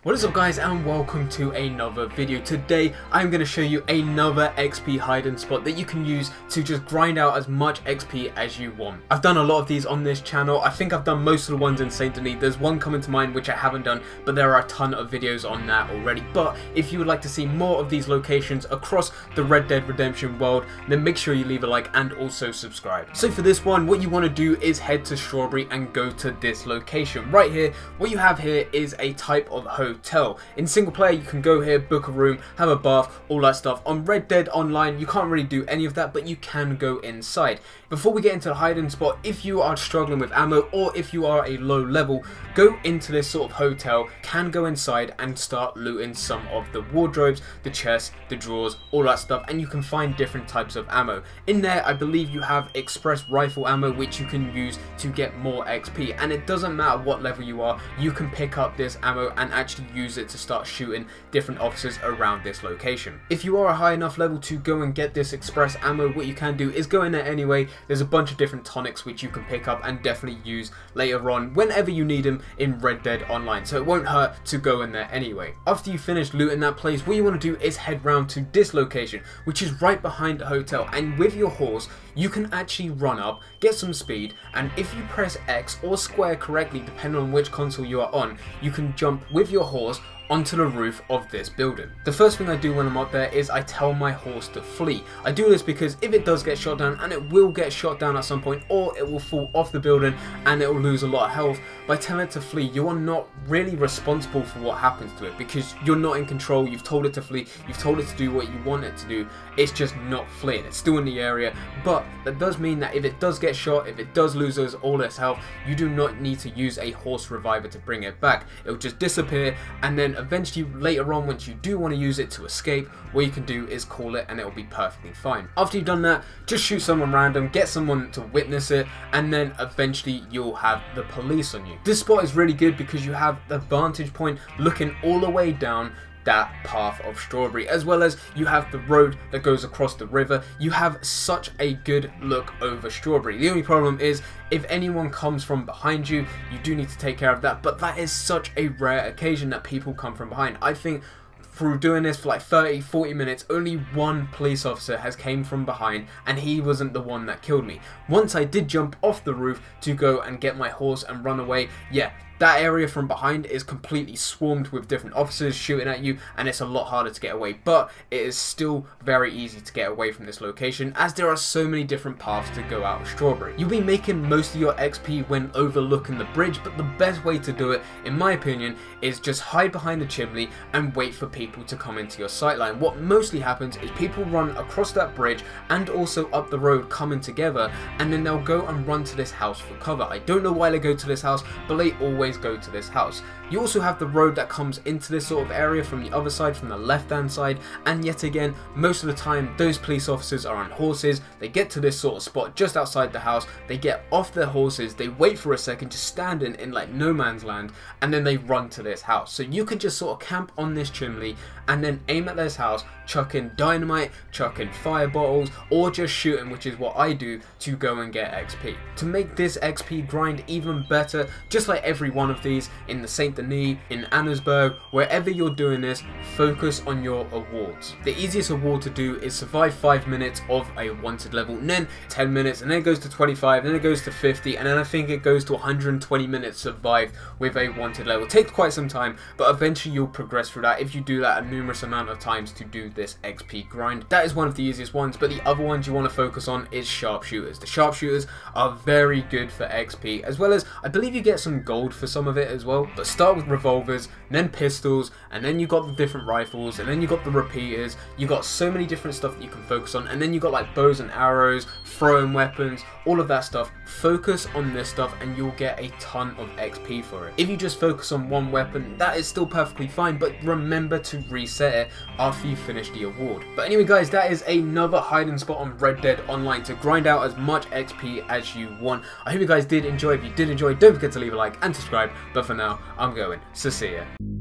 What is up guys, and welcome to another video. Today I'm going to show you another XP hiding spot that you can use to just grind out as much XP as you want. I've done a lot of these on this channel. I think I've done most of the ones in Saint Denis. There's one coming to mind which I haven't done, but there are a ton of videos on that already. But if you would like to see more of these locations across the Red Dead Redemption world, then make sure you leave a like and also subscribe. So for this one, what you want to do is head to Strawberry and go to this location. Right here, what you have here is a type of hotel. In single player you can go here, book a room, have a bath, all that stuff. On Red Dead Online you can't really do any of that, but you can go inside. Before we get into the hiding spot, if you are struggling with ammo or if you are a low level, go into this sort of hotel, can go inside and start looting some of the wardrobes, the chests, the drawers, all that stuff, and you can find different types of ammo. In there I believe you have express rifle ammo which you can use to get more XP, and it doesn't matter what level you are, you can pick up this ammo and actually use it to start shooting different officers around this location. If you are a high enough level to go and get this express ammo, what you can do is go in there anyway. There's a bunch of different tonics which you can pick up and definitely use later on whenever you need them in Red Dead Online, so it won't hurt to go in there anyway. After you finish looting that place, what you want to do is head round to this location which is right behind the hotel, and with your horse you can actually run up, get some speed, and if you press X or square correctly depending on which console you are on, you can jump with your horse onto the roof of this building. The first thing I do when I'm up there is I tell my horse to flee. I do this because if it does get shot down, and it will get shot down at some point, or it will fall off the building and it will lose a lot of health, by telling it to flee you are not really responsible for what happens to it because you're not in control. You've told it to flee, you've told it to do what you want it to do, it's just not fleeing, it's still in the area. But that does mean that if it does get shot, if it does lose all its health, you do not need to use a horse reviver to bring it back. It will just disappear, and then eventually later on, once you do want to use it to escape, what you can do is call it and it will be perfectly fine. After you've done that, just shoot someone random, get someone to witness it, and then eventually you'll have the police on you. This spot is really good because you have the vantage point looking all the way down that path of Strawberry, as well as you have the road that goes across the river. You have such a good look over Strawberry. The only problem is if anyone comes from behind you, you do need to take care of that, but that is such a rare occasion that people come from behind. I think through doing this for like 30-40 minutes, only one police officer has came from behind, and he wasn't the one that killed me. Once I did jump off the roof to go and get my horse and run away, yeah, that area from behind is completely swarmed with different officers shooting at you, and it's a lot harder to get away, but it is still very easy to get away from this location as there are so many different paths to go out of Strawberry. You'll be making most of your XP when overlooking the bridge, but the best way to do it, in my opinion, is just hide behind the chimney and wait for people to come into your sightline. What mostly happens is people run across that bridge and also up the road coming together, and then they'll go and run to this house for cover. I don't know why they go to this house, but they always go to this house. You also have the road that comes into this sort of area from the other side, from the left hand side, and yet again most of the time those police officers are on horses. They get to this sort of spot just outside the house, they get off their horses, they wait for a second, just standing in like no man's land, and then they run to this house. So you can just sort of camp on this chimney and then aim at this house, chuck in dynamite, chuck in fire bottles, or just shooting, which is what I do to go and get XP. To make this XP grind even better, just like every one of these in the Saint Denis, in Annesburg, wherever you're doing this, focus on your awards. The easiest award to do is survive 5 minutes of a wanted level, and then 10 minutes, and then it goes to 25, and then it goes to 50, and then I think it goes to 120 minutes survived with a wanted level. It takes quite some time, but eventually you'll progress through that if you do that a numerous amount of times to do this XP grind. That is one of the easiest ones, but the other ones you want to focus on is sharpshooters. The sharpshooters are very good for XP, as well as I believe you get some gold for some of it as well. But start with revolvers, then pistols, and then you got the different rifles, and then you got the repeaters. You got so many different stuff that you can focus on, and then you got like bows and arrows, throwing weapons, all of that stuff. Focus on this stuff and you'll get a ton of XP for it. If you just focus on one weapon, that is still perfectly fine, but remember to reset it after you finish the award. But anyway guys, that is another hiding spot on Red Dead Online to grind out as much XP as you want. I hope you guys did enjoy. If you did enjoy, don't forget to leave a like and subscribe, but for now I'm going, so see ya.